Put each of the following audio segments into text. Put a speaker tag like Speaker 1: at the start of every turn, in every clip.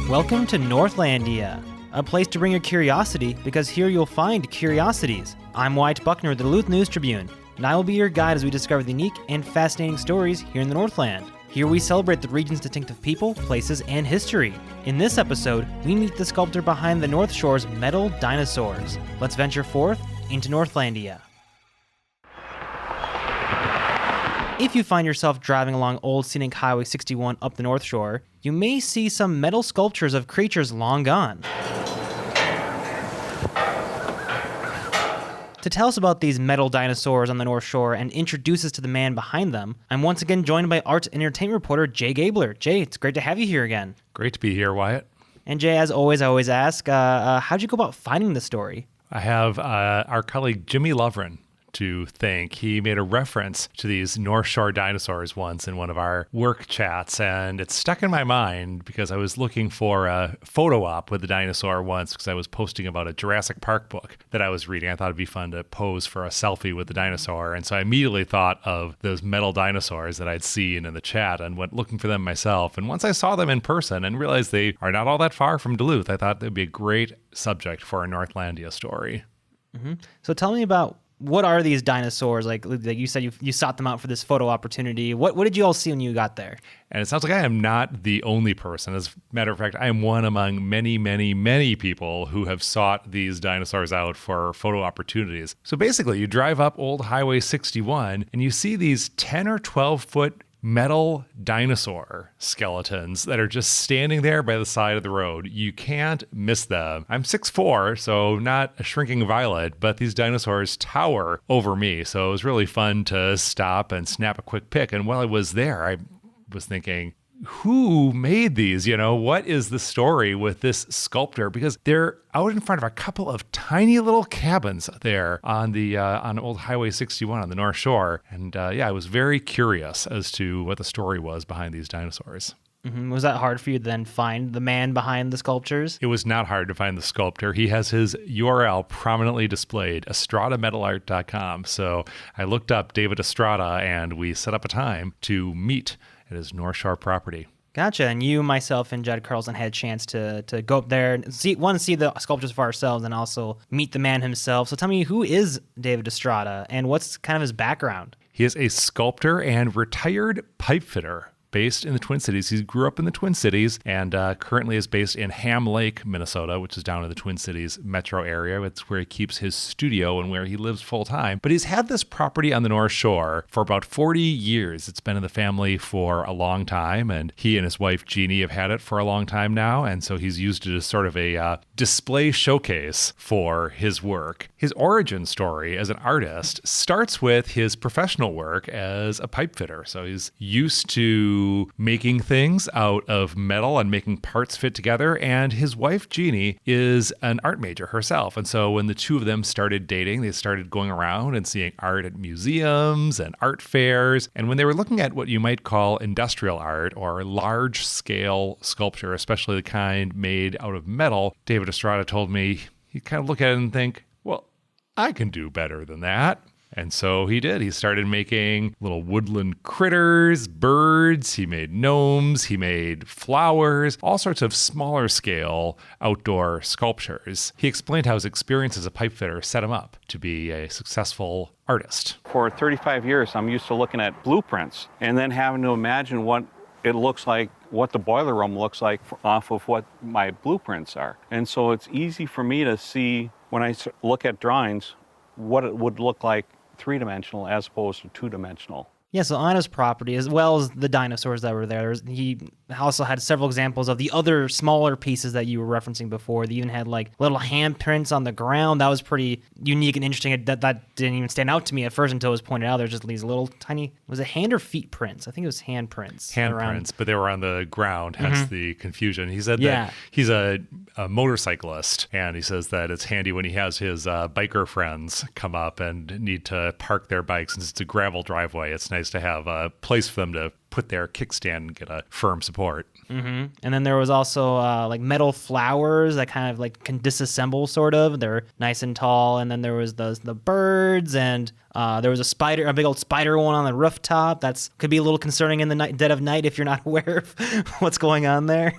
Speaker 1: Welcome to Northlandia, a place to bring your curiosity because here you'll find curiosities. I'm Wyatt Buckner of the Duluth News Tribune, and I will be your guide as we discover the unique and fascinating stories here in the Northland. Here we celebrate the region's distinctive people, places, and history. In this episode, we meet the sculptor behind the North Shore's metal dinosaurs. Let's venture forth into Northlandia. If you find yourself driving along old scenic Highway 61 up the North Shore, you may see some metal sculptures of creatures long gone. To tell us about these metal dinosaurs on the North Shore and introduce us to the man behind them, I'm once again joined by arts and entertainment reporter Jay Gabler. Jay, it's great to have you here again.
Speaker 2: Great to be here, Wyatt.
Speaker 1: And Jay, as always, I always ask, how'd you go about finding the story?
Speaker 2: I have our colleague Jimmy Lovren to thank. He made a reference to these North Shore dinosaurs once in one of our work chats, and it stuck in my mind because I was looking for a photo op with the dinosaur once because I was posting about a Jurassic Park book that I was reading. I thought it'd be fun to pose for a selfie with the dinosaur, and so I immediately thought of those metal dinosaurs that I'd seen in the chat and went looking for them myself. And once I saw them in person and realized they are not all that far from Duluth, I thought they'd be a great subject for a Northlandia story.
Speaker 1: Mm-hmm. So tell me about, what are these dinosaurs? Like you said, you sought them out for this photo opportunity. What did you all see when you got there?
Speaker 2: And it sounds like I am not the only person. As a matter of fact, I am one among many, many, many people who have sought these dinosaurs out for photo opportunities. So basically, you drive up Old Highway 61 and you see these 10 or 12 foot metal dinosaur skeletons that are just standing there by the side of the road. You can't miss them. I'm 6'4", so not a shrinking violet, but these dinosaurs tower over me. So it was really fun to stop and snap a quick pic. And while I was there, I was thinking, who made these? You know, what is the story with this sculptor? Because they're out in front of a couple of tiny little cabins there on the on Old Highway 61 on the North Shore. And I was very curious as to what the story was behind these dinosaurs.
Speaker 1: Mm-hmm. Was that hard for you to then find the man behind the sculptures?
Speaker 2: It was not hard to find the sculptor. He has his URL prominently displayed, estradamentalart.com. So I looked up David Estrada and we set up a time to meet at his North Shore property.
Speaker 1: Gotcha. And you, myself, and Jed Carlson had a chance to go up there and see the sculptures for ourselves and also meet the man himself. So tell me, who is David Estrada and what's kind of his background?
Speaker 2: He is a sculptor and retired pipe fitter based in the Twin Cities. He grew up in the Twin Cities and currently is based in Ham Lake, Minnesota, which is down in the Twin Cities metro area. It's where he keeps his studio and where he lives full time. But he's had this property on the North Shore for about 40 years. It's been in the family for a long time, and he and his wife, Jeannie, have had it for a long time now. And so he's used it as sort of a display showcase for his work. His origin story as an artist starts with his professional work as a pipe fitter. So he's used to making things out of metal and making parts fit together. And his wife, Jeannie, is an art major herself. And so when the two of them started dating, they started going around and seeing art at museums and art fairs. And when they were looking at what you might call industrial art or large scale sculpture, especially the kind made out of metal, David Estrada told me he'd kind of look at it and think, well, I can do better than that. And so he did. He started making little woodland critters, birds. He made gnomes. He made flowers, all sorts of smaller scale outdoor sculptures. He explained how his experience as a pipe fitter set him up to be a successful artist.
Speaker 3: For 35 years, I'm used to looking at blueprints and then having to imagine what it looks like, what the boiler room looks like off of what my blueprints are. And so it's easy for me to see when I look at drawings what it would look like three-dimensional as opposed to two-dimensional.
Speaker 1: Yeah, so on his property, as well as the dinosaurs that were there, he also had several examples of the other smaller pieces that you were referencing before. They even had like little handprints on the ground. That was pretty unique and interesting. That didn't even stand out to me at first until it was pointed out. There's just these little tiny, was it hand or feet prints? I think it was handprints.
Speaker 2: Handprints, but they were on the ground, hence the confusion. He said that he's a motorcyclist, and he says that it's handy when he has his biker friends come up and need to park their bikes. Since it's a gravel driveway, it's nice to have a place for them to put their kickstand and get a firm support.
Speaker 1: Mm-hmm. And then there was also like metal flowers that kind of like can disassemble sort of. They're nice and tall. And then there was the birds, and there was a big old spider one on the rooftop. That's could be a little concerning in the dead of night if you're not aware of what's going on there.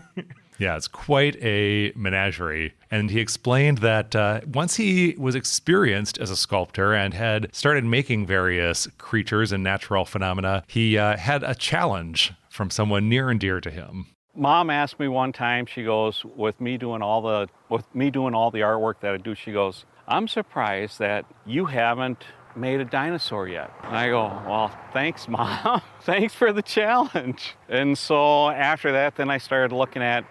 Speaker 2: Yeah, it's quite a menagerie. And he explained that once he was experienced as a sculptor and had started making various creatures and natural phenomena, he had a challenge from someone near and dear to him.
Speaker 3: Mom asked me one time, she goes, with me doing all the artwork that I do, she goes, I'm surprised that you haven't made a dinosaur yet. And I go, well, thanks, Mom. Thanks for the challenge. And so after that, then I started looking at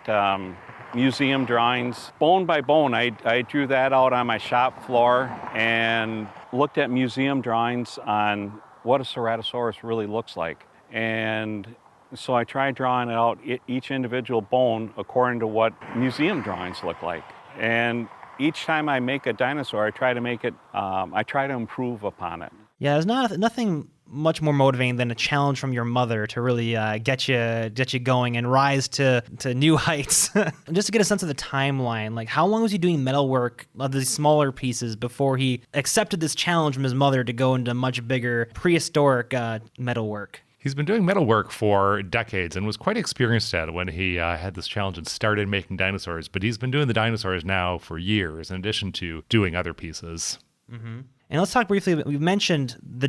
Speaker 3: museum drawings. Bone by bone, I drew that out on my shop floor and looked at museum drawings on what a Ceratosaurus really looks like. And so I tried drawing out each individual bone according to what museum drawings look like. And each time I make a dinosaur, I try to improve upon it.
Speaker 1: Yeah, there's nothing much more motivating than a challenge from your mother to really get you going and rise to new heights. Just to get a sense of the timeline, like how long was he doing metalwork of these smaller pieces before he accepted this challenge from his mother to go into much bigger prehistoric metalwork?
Speaker 2: He's been doing metalwork for decades and was quite experienced at it when he had this challenge and started making dinosaurs. But he's been doing the dinosaurs now for years, in addition to doing other pieces.
Speaker 1: Mm-hmm. And let's talk briefly. We mentioned the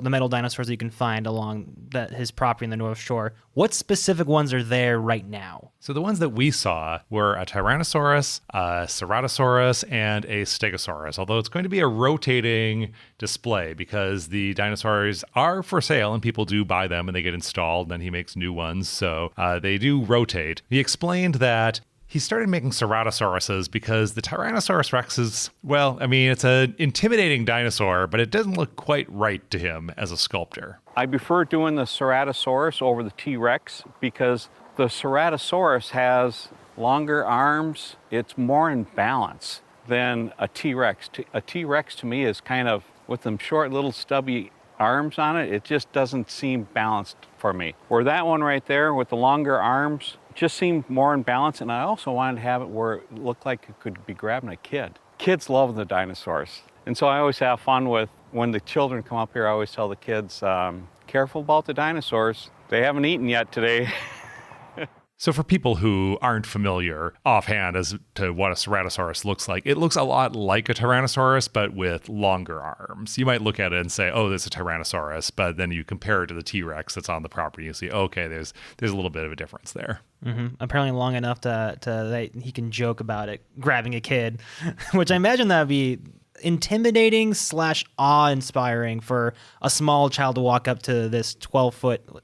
Speaker 1: metal dinosaurs that you can find along his property in the North Shore. What specific ones are there right now?
Speaker 2: So the ones that we saw were a Tyrannosaurus, a Ceratosaurus, and a Stegosaurus, although it's going to be a rotating display because the dinosaurs are for sale and people do buy them and they get installed, and then he makes new ones, so they do rotate. He explained that he started making Ceratosauruses because the Tyrannosaurus Rex is, it's an intimidating dinosaur, but it doesn't look quite right to him as a sculptor.
Speaker 3: I prefer doing the Ceratosaurus over the T-Rex because the Ceratosaurus has longer arms. It's more in balance than a T-Rex. A T-Rex to me is kind of, with them short little stubby arms on it, it just doesn't seem balanced for me. Where that one right there with the longer arms just seemed more in balance, and I also wanted to have it where it looked like it could be grabbing a kid. Kids love the dinosaurs, and so I always have fun with, when the children come up here, I always tell the kids, careful about the dinosaurs. They haven't eaten yet today.
Speaker 2: So for people who aren't familiar offhand as to what a Ceratosaurus looks like, it looks a lot like a Tyrannosaurus, but with longer arms. You might look at it and say, oh, there's a Tyrannosaurus, but then you compare it to the T-Rex that's on the property. You see, okay, there's a little bit of a difference there.
Speaker 1: Mm-hmm. Apparently long enough to that he can joke about it grabbing a kid, which I imagine that would be intimidating / awe-inspiring for a small child to walk up to this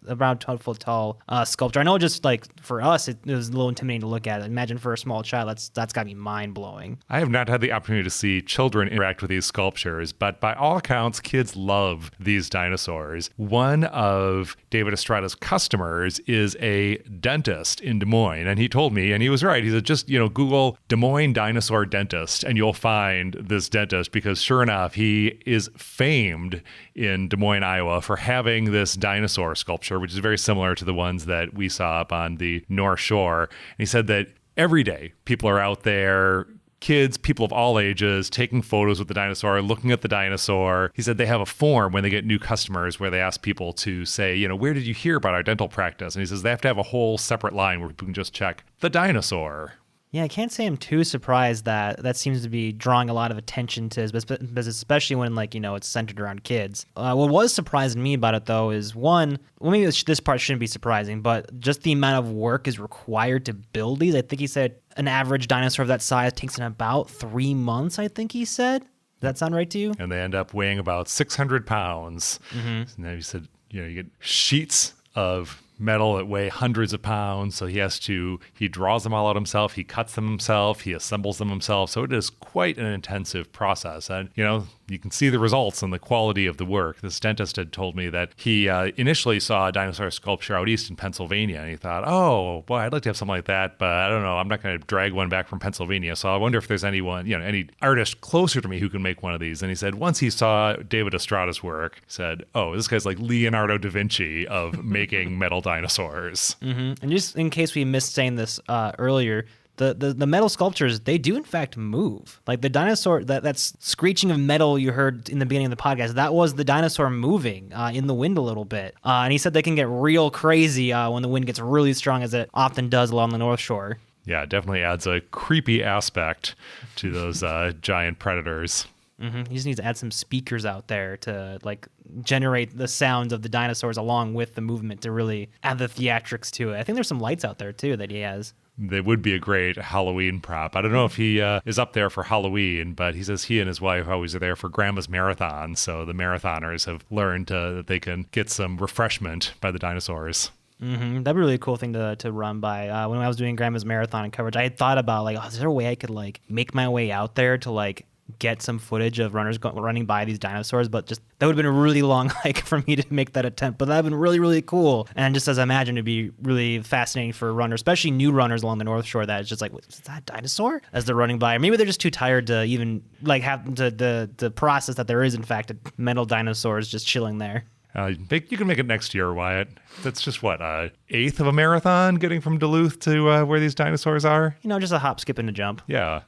Speaker 1: around 12 foot tall sculptor. I know just like for us, it was a little intimidating to look at. Imagine for a small child, that's got to be mind-blowing.
Speaker 2: I have not had the opportunity to see children interact with these sculptures, but by all accounts, kids love these dinosaurs. One of David Estrada's customers is a dentist in Des Moines, and he told me, and he was right, he said, just Google Des Moines dinosaur dentist, and you'll find this dentist, because sure enough, he is famed in Des Moines, Iowa for having this dinosaur sculpture, which is very similar to the ones that we saw up on the North Shore. And he said that every day people are out there, kids, people of all ages, taking photos with the dinosaur, looking at the dinosaur. He said they have a form when they get new customers where they ask people to say, where did you hear about our dental practice? And he says they have to have a whole separate line where people can just check the dinosaur.
Speaker 1: Yeah, I can't say I'm too surprised that seems to be drawing a lot of attention to his business, especially when, it's centered around kids. What was surprising me about it, though, is maybe this part shouldn't be surprising, but just the amount of work is required to build these. I think he said an average dinosaur of that size takes in about 3 months, I think he said. Does that sound right to you?
Speaker 2: And they end up weighing about 600 pounds. Mm-hmm. And then he said, you get sheets of metal that weigh hundreds of pounds, so he draws them all out himself, he cuts them himself, he assembles them himself, so it is quite an intensive process. And you can see the results and the quality of the work. This dentist had told me that he initially saw a dinosaur sculpture out east in Pennsylvania, and he thought, oh boy, I'd like to have something like that, but I don't know, I'm not going to drag one back from Pennsylvania, so I wonder if there's anyone, any artist closer to me who can make one of these. And he said once he saw David Estrada's work, he said, oh, this guy's like Leonardo da Vinci of making metal dinosaurs.
Speaker 1: Mm-hmm. And just in case we missed saying this earlier, the metal sculptures, they do in fact move. Like the dinosaur, that's screeching of metal you heard in the beginning of the podcast, that was the dinosaur moving in the wind a little bit. And he said they can get real crazy when the wind gets really strong, as it often does along the North Shore.
Speaker 2: Yeah, it definitely adds a creepy aspect to those giant predators.
Speaker 1: He just needs to add some speakers out there to like generate the sounds of the dinosaurs along with the movement to really add the theatrics to it. I think there's some lights out there too that he has.
Speaker 2: They would be a great Halloween prop. I don't know if he is up there for Halloween, but he says he and his wife always are there for Grandma's Marathon. So the marathoners have learned that they can get some refreshment by the dinosaurs.
Speaker 1: That'd be a really cool thing to run by. When I was doing Grandma's Marathon coverage, I had thought about like, is there a way I could like make my way out there to like get some footage of runners running by these dinosaurs, but just that would have been a really long hike for me to make that attempt. But that would have been really, really cool. And just as I imagine, it'd be really fascinating for runners, especially new runners along the North Shore, that it's just like, is that a dinosaur? As they're running by. Or maybe they're just too tired to even like have the process that there is, in fact, metal dinosaurs just chilling there.
Speaker 2: You can make it next year, Wyatt. That's just what, eighth of a marathon getting from Duluth to where these dinosaurs are?
Speaker 1: You know, just a hop, skip, and a jump.
Speaker 2: Yeah.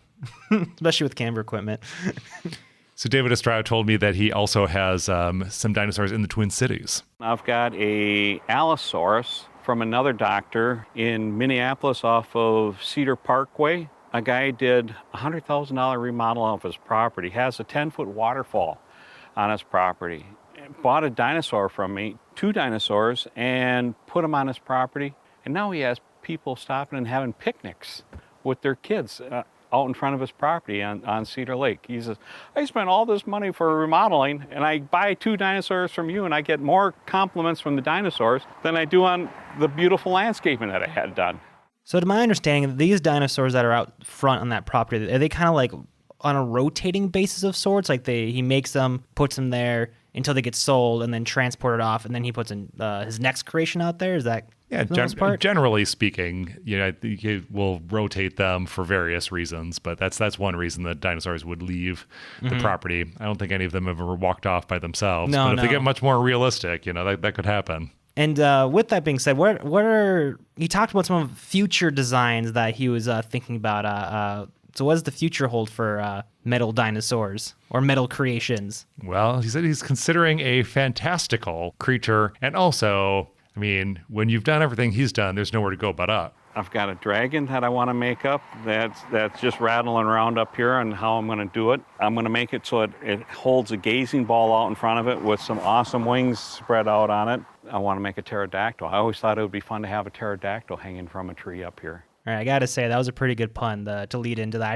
Speaker 1: Especially with camera equipment.
Speaker 2: So David Estrada told me that he also has some dinosaurs in the Twin Cities.
Speaker 3: I've got a Allosaurus from another doctor in Minneapolis off of Cedar Parkway. A guy did a $100,000 remodel of his property, has a 10-foot waterfall on his property. Bought a dinosaur from me, 2 dinosaurs, and put them on his property. And now he has people stopping and having picnics with their kids out in front of his property on Cedar Lake. He says, I spent all this money for remodeling, and I buy 2 dinosaurs from you, and I get more compliments from the dinosaurs than I do on the beautiful landscaping that I had done.
Speaker 1: So to my understanding, these dinosaurs that are out front on that property, are they kind of like on a rotating basis of sorts? Like he makes them, puts them there until they get sold, and then transported off, and then he puts in his next creation out there? Is that...
Speaker 2: Yeah, generally speaking, you know, you will rotate them for various reasons, but that's one reason that dinosaurs would leave the property. I don't think any of them have ever walked off by themselves. But if they get much more realistic, you know, that could happen.
Speaker 1: And with that being said, what are he talked about some of future designs that he was thinking about? So what does the future hold for metal dinosaurs or metal creations?
Speaker 2: Well, he said he's considering a fantastical creature, and also, I mean, when you've done everything he's done, there's nowhere to go but up.
Speaker 3: I've got a dragon that I want to make up that's just rattling around up here, and how I'm going to do it. I'm going to make it so it holds a gazing ball out in front of it with some awesome wings spread out on it. I want to make a pterodactyl. I always thought it would be fun to have a pterodactyl hanging from a tree up here.
Speaker 1: All right, I gotta say that was a pretty good pun to lead into that. I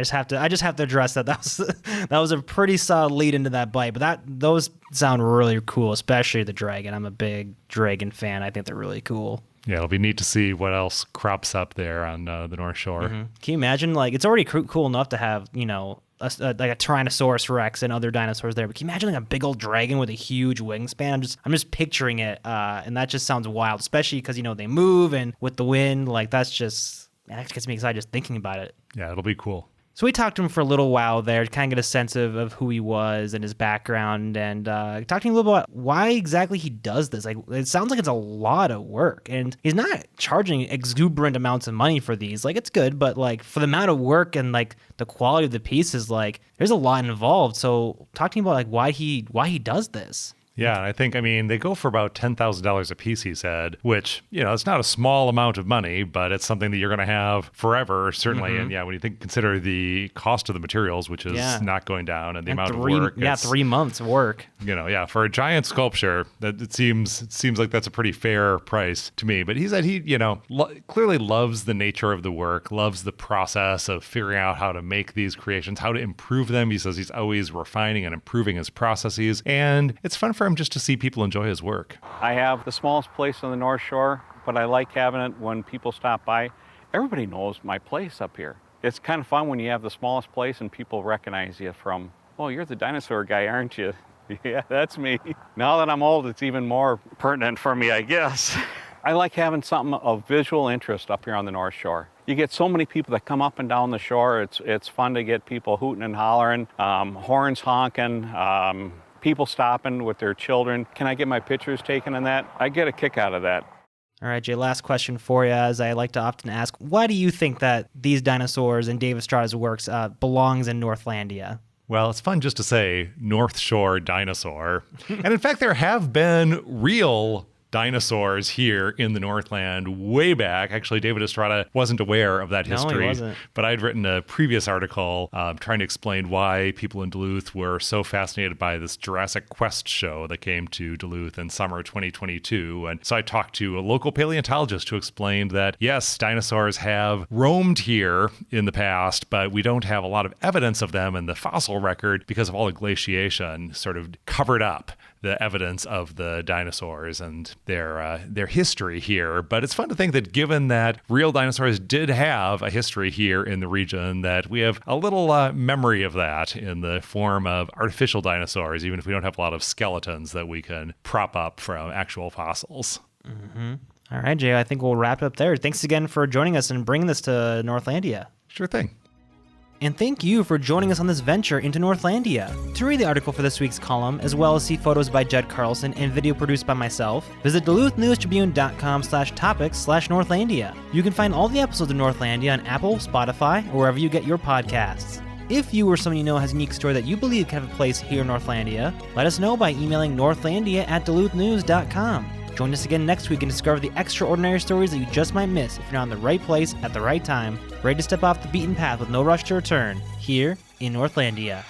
Speaker 1: just have to address that. That was a pretty solid lead into that bite. But those sound really cool, especially the dragon. I'm a big dragon fan. I think they're really cool.
Speaker 2: Yeah, it'll be neat to see what else crops up there on the North Shore.
Speaker 1: Can you imagine? Like, it's already cool enough to have, you know, like a Tyrannosaurus Rex and other dinosaurs there. But can you imagine like a big old dragon with a huge wingspan? I'm just picturing it, and that just sounds wild, especially because, you know, they move and with the wind, like that's just. Man, that gets me excited just thinking about it.
Speaker 2: Yeah, it'll be cool.
Speaker 1: So we talked to him for a little while there to kind of get a sense of who he was and his background, and talked to him a little about why exactly he does this. Like, it sounds like it's a lot of work, and he's not charging exuberant amounts of money for these. Like, it's good, but like for the amount of work and like the quality of the pieces, like there's a lot involved. So talk to him about like why he does this.
Speaker 2: Yeah, I think, I mean, they go for about $10,000 a piece, he said, which, you know, it's not a small amount of money, but it's something that you're going to have forever, certainly. And yeah, when you consider the cost of the materials, which is not going down, and the amount of work.
Speaker 1: Yeah, 3 months of work.
Speaker 2: You know, yeah, for a giant sculpture, that it seems like that's a pretty fair price to me. But he said he, you know, clearly loves the nature of the work, loves the process of figuring out how to make these creations, how to improve them. He says he's always refining and improving his processes, and it's fun for him just to see people enjoy his work.
Speaker 3: I have the smallest place on the North Shore, but I like having it when people stop by. Everybody knows my place up here. It's kind of fun when you have the smallest place and people recognize you from, oh, you're the dinosaur guy, aren't you? Yeah, that's me. Now that I'm old, it's even more pertinent for me, I guess. I like having something of visual interest up here on the North Shore. You get so many people that come up and down the shore. It's fun to get people hooting and hollering, horns honking, people stopping with their children. Can I get my pictures taken in that? I get a kick out of that.
Speaker 1: All right, Jay, last question for you, as I like to often ask. Why do you think that these dinosaurs and Dave Estrada's works belongs in Northlandia?
Speaker 2: Well, it's fun just to say North Shore dinosaur. And in fact, there have been real dinosaurs here in the Northland way back. Actually, David Estrada wasn't aware of that history.
Speaker 1: No, he wasn't.
Speaker 2: But I'd written a previous article trying to explain why people in Duluth were so fascinated by this Jurassic Quest show that came to Duluth in summer 2022. And so I talked to a local paleontologist who explained that, yes, dinosaurs have roamed here in the past, but we don't have a lot of evidence of them in the fossil record because of all the glaciation sort of covered up the evidence of the dinosaurs and their history here. But it's fun to think that given that real dinosaurs did have a history here in the region, that we have a little memory of that in the form of artificial dinosaurs, even if we don't have a lot of skeletons that we can prop up from actual fossils.
Speaker 1: Mm-hmm. All right, Jay, I think we'll wrap it up there. Thanks again for joining us and bringing this to Northlandia.
Speaker 2: Sure thing.
Speaker 1: And thank you for joining us on this venture into Northlandia. To read the article for this week's column, as well as see photos by Jed Carlson and video produced by myself, visit duluthnewstribune.com/topics/Northlandia. You can find all the episodes of Northlandia on Apple, Spotify, or wherever you get your podcasts. If you or someone you know has a unique story that you believe can have a place here in Northlandia, let us know by emailing northlandia@duluthnew's.com. Join us again next week and discover the extraordinary stories that you just might miss if you're not in the right place at the right time, ready to step off the beaten path with no rush to return, here in Northlandia.